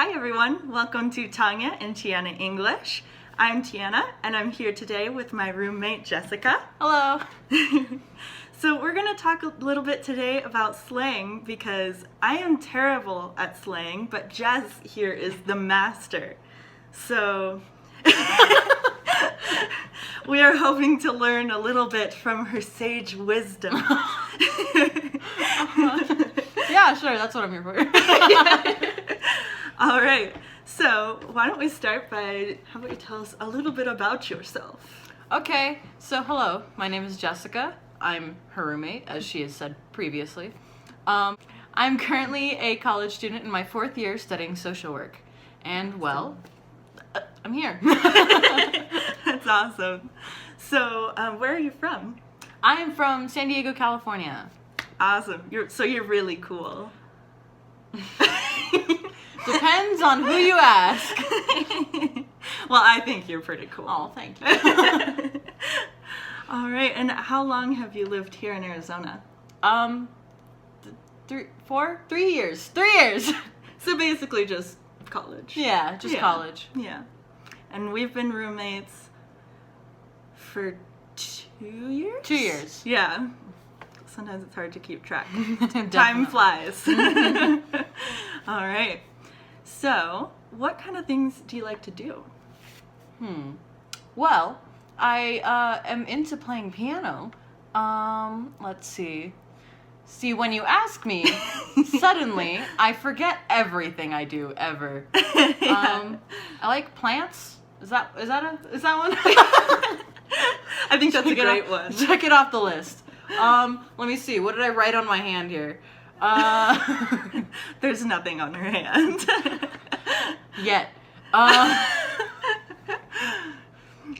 Hi everyone, welcome to Tanya and Tianna English. I'm Tianna and I'm here today with my roommate Jessica. Hello. So we're going to talk a little bit today about slang because I am terrible at slang, but Jess here is the master. So we are hoping to learn a little bit from her sage wisdom. Yeah, sure, that's what I'm here for. All right, so why don't we start by, how about you tell us a little bit about yourself? Okay, so hello, my name is Jessica. I'm her roommate, as she has said previously. I'm currently a college student in my 4th year studying social work. And, well, I'm here. That's awesome. So, where are you from? I am from San Diego, California. Awesome. You're really cool. Depends on who you ask. Well, I think you're pretty cool. Oh, thank you. All right, and how long have you lived here in Arizona? 3 years. 3 years. So basically just college. Yeah, just college. Yeah. And we've been roommates for 2 years? 2 years. Yeah. Sometimes it's hard to keep track. Time Definitely. flies. All right. So, what kind of things do you like to do? Well, I am into playing piano. Let's see. See, when you ask me, suddenly I forget everything I do ever. Yeah. I like plants. Is that one? I think that's a great one. Check it off the list. Let me see. What did I write on my hand here? There's nothing on her hand. Yet.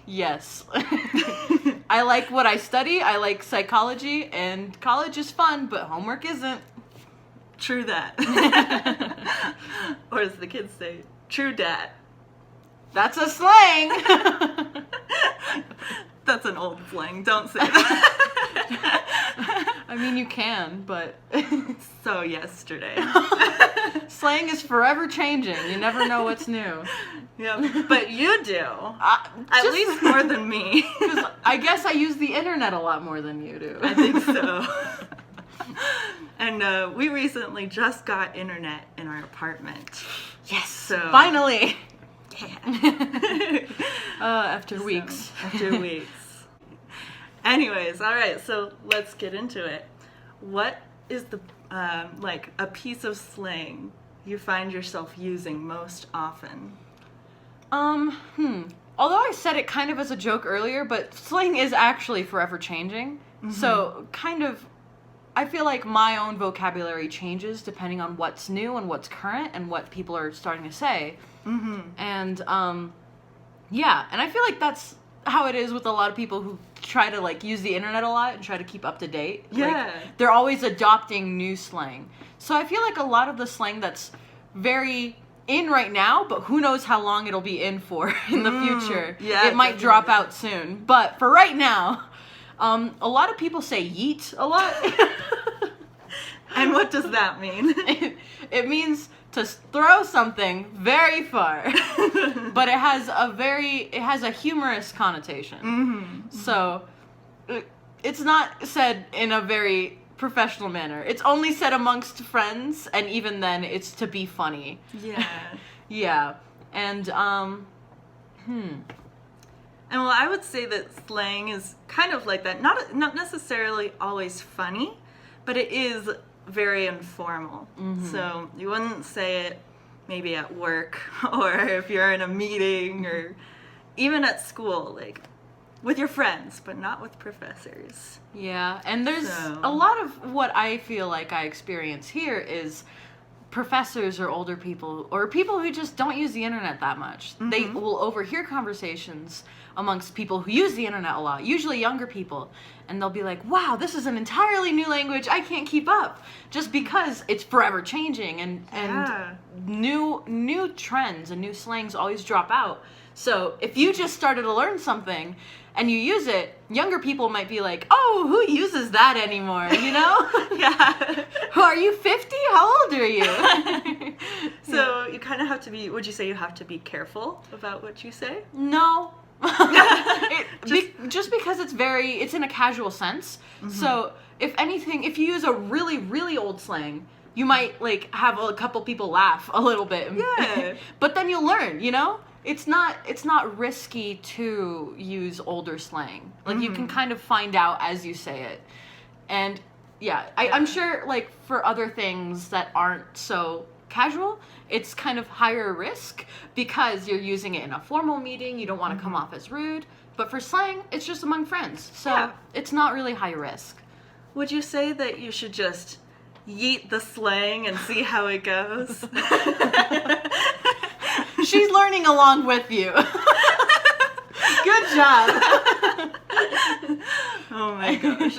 Yes. I like what I study. I like psychology, and college is fun, but homework isn't. True that. Or as the kids say, true dat. That's a slang. That's an old slang. Don't say that. I mean, you can, but So yesterday. slang is forever changing. You never know what's new. Yeah, but you do. At Just- least more than me. 'Cause I guess I use the internet a lot more than you do. I think so. And we recently just got internet in our apartment. Yes. So Finally. yeah. After weeks. After weeks. Anyways, all right. So let's get into it. What is the like a piece of slang you find yourself using most often? Although I said it kind of as a joke earlier, but slang is actually forever changing. So kind of, I feel like my own vocabulary changes depending on what's new and what's current and what people are starting to say. And, yeah, and I feel like that's how it is with a lot of people who try to, like, use the internet a lot and try to keep up to date. Yeah. Like, they're always adopting new slang. So I feel like a lot of the slang that's very in right now, but who knows how long it'll be in for in the future. Yeah, it might drop out soon. But for right now, a lot of people say yeet a lot. And what does that mean? It means to throw something very far, but it has a humorous connotation. So it's not said in a very professional manner. It's only said amongst friends, and even then it's to be funny. Yeah. Yeah. And And well, I would say that slang is kind of like that. Not necessarily always funny, but it is very informal. So you wouldn't say it maybe at work or if you're in a meeting or even at school, like with your friends, but not with professors. yeah, and there's So- a lot of what I feel like I experience here is professors or older people or people who just don't use the internet that much. They will overhear conversations amongst people who use the internet a lot, usually younger people, and they'll be like, wow, this is an entirely new language, I can't keep up, just because it's forever changing and Yeah. new trends and new slangs always drop out. So if you just started to learn something and you use it, younger people might be like, oh, who uses that anymore, you know? Yeah. Who are you, 50? How old are you? So you kind of have to be, would you say you have to be careful about what you say? No. Just because it's in a casual sense. So if anything, if you use a really, really old slang, you might like have a couple people laugh a little bit. Yeah. But then you'll learn, you know? It's not risky to use older slang. Like you can kind of find out as you say it. And yeah, I'm sure like for other things that aren't so casual, it's kind of higher risk because you're using it in a formal meeting. You don't want to come off as rude. But for slang, it's just among friends. So it's not really high risk. Would you say that you should just yeet the slang and see how it goes? She's learning along with you. Good job. Oh my gosh.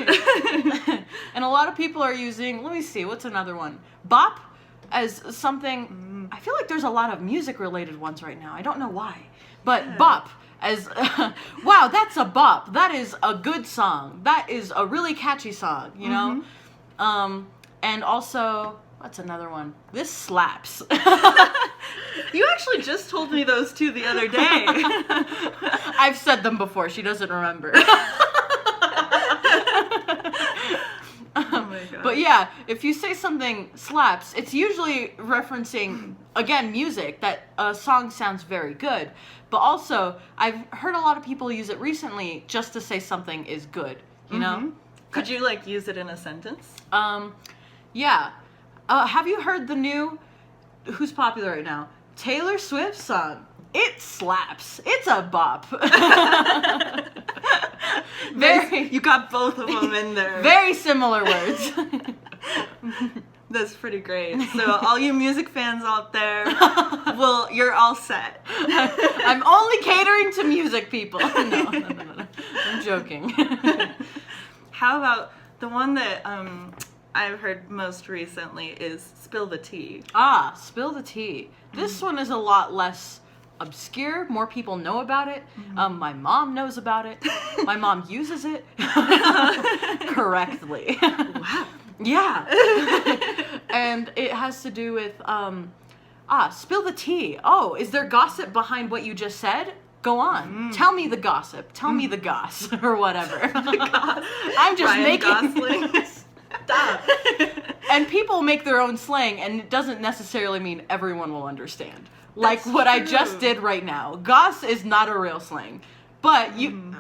And a lot of people are using, let me see, what's another one? Bop as something, I feel like there's a lot of music related ones right now. I don't know why. But bop as, wow, that's a bop. That is a good song. That is a really catchy song, you know? And also, what's another one? This slaps. You actually just told me those two the other day. I've said them before. She doesn't remember. Oh my god. But yeah, if you say something slaps, it's usually referencing, again, music, that a song sounds very good. But also, I've heard a lot of people use it recently just to say something is good, you know? Could you like use it in a sentence? Yeah. Have you heard the new, who's popular right now? Taylor Swift song. It slaps. It's a bop. You got both of them in there. Very similar words. That's pretty great. So all you music fans out there, well, you're all set. I'm only catering to music people. No. I'm joking. How about the one that I've heard most recently is spill the tea. Ah, spill the tea. This one is a lot less obscure. More people know about it. My mom knows about it. My mom uses it correctly. Wow. Yeah. And it has to do with, spill the tea. Oh, is there gossip behind what you just said? Go on. Tell me the gossip. Tell me the goss. Or whatever. I'm just Ryan making... Gosling. Stop. And people make their own slang, and it doesn't necessarily mean everyone will understand. Like what I just did right now. Goss is not a real slang. But you,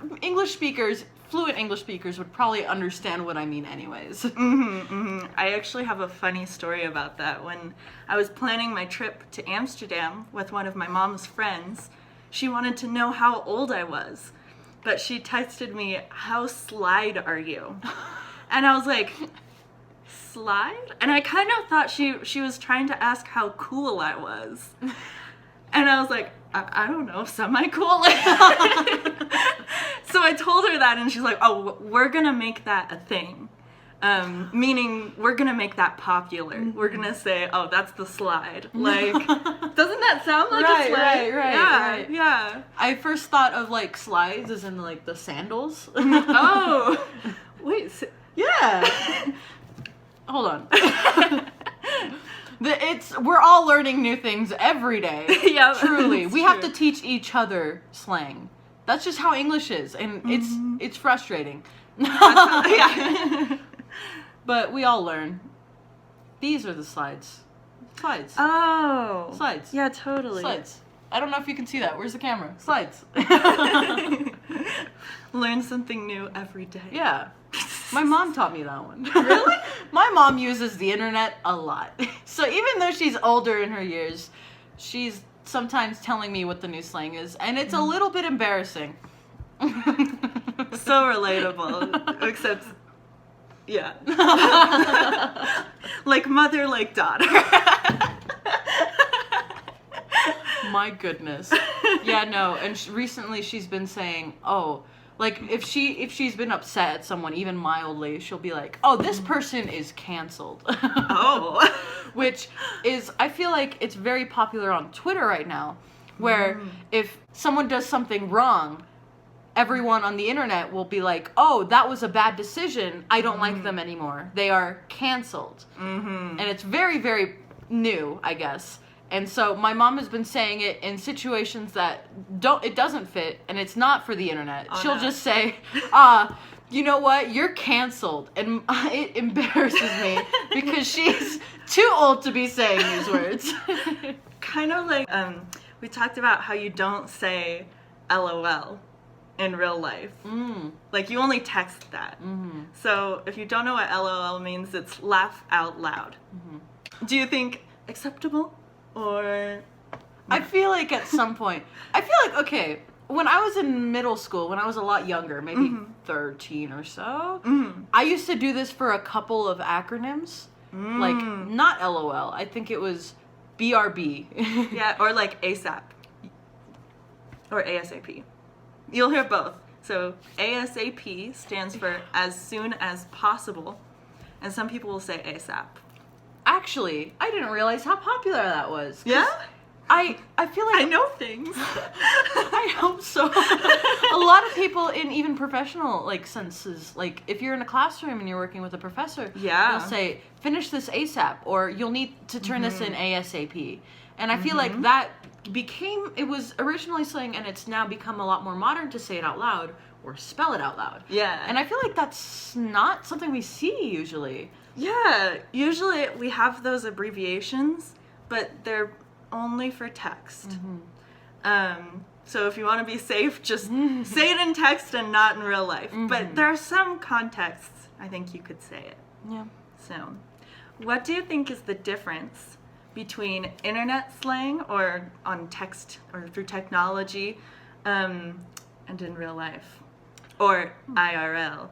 fluent English speakers would probably understand what I mean anyways. I actually have a funny story about that. When I was planning my trip to Amsterdam with one of my mom's friends, she wanted to know how old I was. But she texted me, "How slide are you?" And I was like, slide? And I kind of thought she was trying to ask how cool I was. And I was like, I don't know, semi-cool. So I told her that, and she's like, oh, we're going to make that a thing. Meaning, we're going to make that popular. We're going to say, oh, that's the slide. Like, doesn't that sound like a slide? Right. Yeah. I first thought of, like, slides as in, like, the sandals. Oh. Wait, yeah. Hold on. We're all learning new things every day. Yeah, truly. We have to teach each other slang. That's just how English is, and it's frustrating. Yeah. But we all learn. These are the slides. Slides. Oh. Slides. Yeah, totally. Slides. I don't know if you can see that. Where's the camera? Slides. Learn something new every day. Yeah. My mom taught me that one. Really? My mom uses the internet a lot. So even though she's older in her years, she's sometimes telling me what the new slang is, and it's a little bit embarrassing. So relatable. Except, yeah. Like mother, like daughter. My goodness. Yeah, no, and recently she's been saying, oh, like if she's been upset at someone even mildly, she'll be like, oh, this person is canceled. Oh. Which is, I feel like it's very popular on Twitter right now, where if someone does something wrong, everyone on the internet will be like, oh, that was a bad decision. I don't like them anymore. They are canceled. And it's very, very new, I guess. And so my mom has been saying it in situations that it doesn't fit, and it's not for the internet. She'll just say, you know what, you're canceled. And it embarrasses me because she's too old to be saying these words. Kind of like, we talked about how you don't say LOL in real life. Like, you only text that. So if you don't know what LOL means, it's laugh out loud. Do you think acceptable or... I feel like at some point, okay, when I was in middle school, when I was a lot younger, maybe 13 or so, I used to do this for a couple of acronyms. Like, not LOL. I think it was BRB. Yeah, or like ASAP. Or ASAP. You'll hear both. So ASAP stands for as soon as possible. And some people will say ASAP. Actually, I didn't realize how popular that was. Yeah? I feel like... I know things. I hope so. A lot of people in even professional, like, senses, like, if you're in a classroom and you're working with a professor, they'll say, finish this ASAP, or you'll need to turn this in ASAP. And I feel like that it was originally slang, and it's now become a lot more modern to say it out loud, or spell it out loud. Yeah. And I feel like that's not something we see usually. Yeah, usually we have those abbreviations, but they're only for text. So if you want to be safe, just say it in text and not in real life. But there are some contexts I think you could say it. Yeah. So, what do you think is the difference between internet slang or on text or through technology and in real life? Or IRL?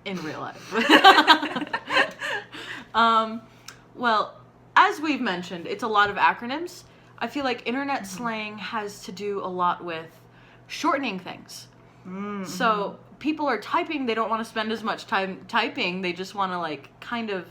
In real life. Well, as we've mentioned, it's a lot of acronyms. I feel like internet slang has to do a lot with shortening things. So people are typing, they don't want to spend as much time typing, they just want to like kind of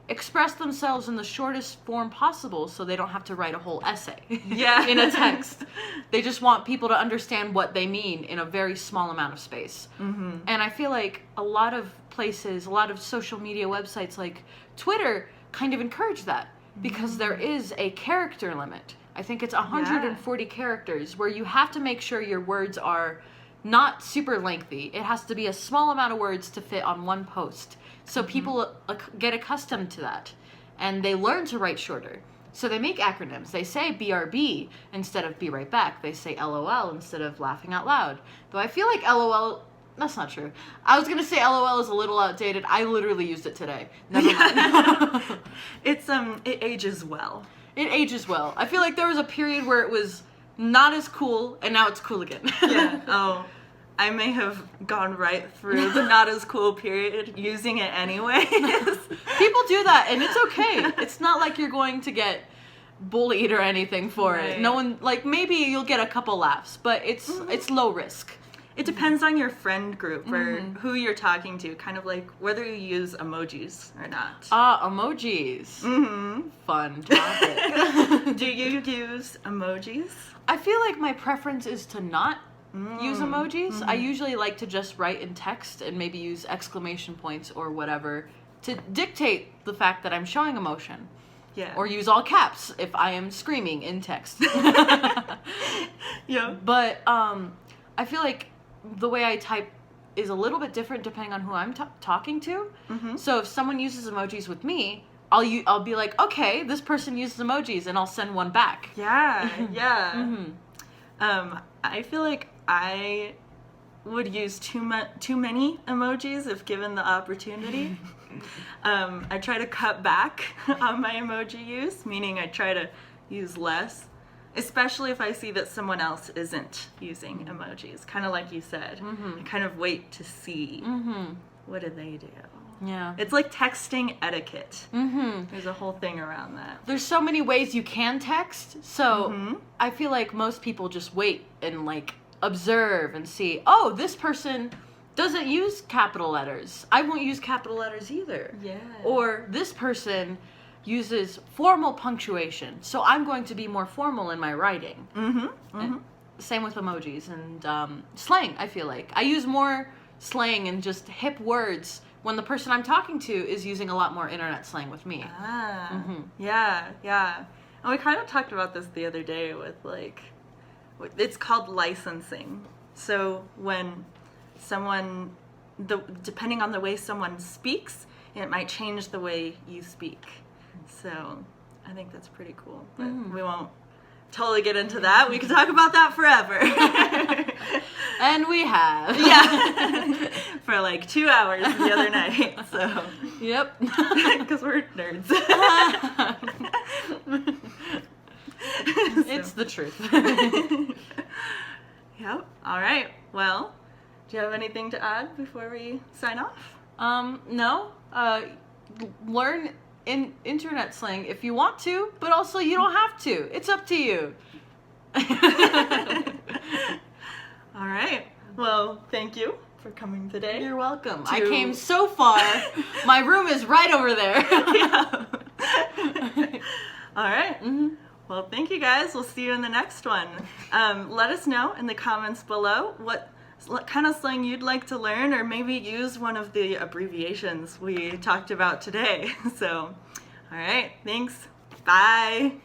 express themselves in the shortest form possible so they don't have to write a whole essay in a text. They just want people to understand what they mean in a very small amount of space. And I feel like a lot of places, a lot of social media websites like Twitter kind of encourage that because there is a character limit. I think it's 140 characters where you have to make sure your words are not super lengthy. It has to be a small amount of words to fit on one post. So people get accustomed to that, and they learn to write shorter. So they make acronyms. They say BRB instead of be right back. They say LOL instead of laughing out loud. Though I feel like LOL, that's not true. I was going to say LOL is a little outdated. I literally used it today. Never mind. It ages well. It ages well. I feel like there was a period where it was not as cool, and now it's cool again. Yeah. Oh, I may have gone right through the not as cool period using it anyways. People do that, and it's okay. It's not like you're going to get bullied or anything for it. No one, like, maybe you'll get a couple laughs, but it's low risk. It depends on your friend group or who you're talking to, kind of like whether you use emojis or not. Emojis. Fun topic. Do you use emojis? I feel like my preference is to not use emojis. I usually like to just write in text and maybe use exclamation points or whatever to dictate the fact that I'm showing emotion. Yeah. Or use all caps if I am screaming in text. Yeah. But I feel like the way I type is a little bit different depending on who I'm talking to. So if someone uses emojis with me, I'll be like, okay, this person uses emojis, and I'll send one back. Yeah, yeah. I feel like I would use too many emojis if given the opportunity. I try to cut back on my emoji use, meaning I try to use less, especially if I see that someone else isn't using emojis. Kind of like you said. I kind of wait to see what do they do. Yeah. It's like texting etiquette. There's a whole thing around that. There's so many ways you can text, so I feel like most people just wait and like observe and see, oh, this person doesn't use capital letters. I won't use capital letters either. Yeah. Or this person uses formal punctuation, so I'm going to be more formal in my writing. same with emojis and slang, I feel like. I use more slang and just hip words when the person I'm talking to is using a lot more internet slang with me. Yeah. And we kind of talked about this the other day with like, it's called licensing. So when someone, depending on the way someone speaks, it might change the way you speak. So I think that's pretty cool. But we won't totally get into that. We could talk about that forever. And we have. Yeah. For like 2 hours the other night. So. Yep. Because we're nerds. It's the truth. Yep. All right. Well, do you have anything to add before we sign off? No. Learn internet slang if you want to, but also you don't have to. It's up to you. All right. Well, thank you for coming today. You're welcome. I came so far. My room is right over there. Yeah. All right. Well, thank you guys. We'll see you in the next one. Let us know in the comments below what kind of slang you'd like to learn, or maybe use one of the abbreviations we talked about today. So, all right. Thanks. Bye.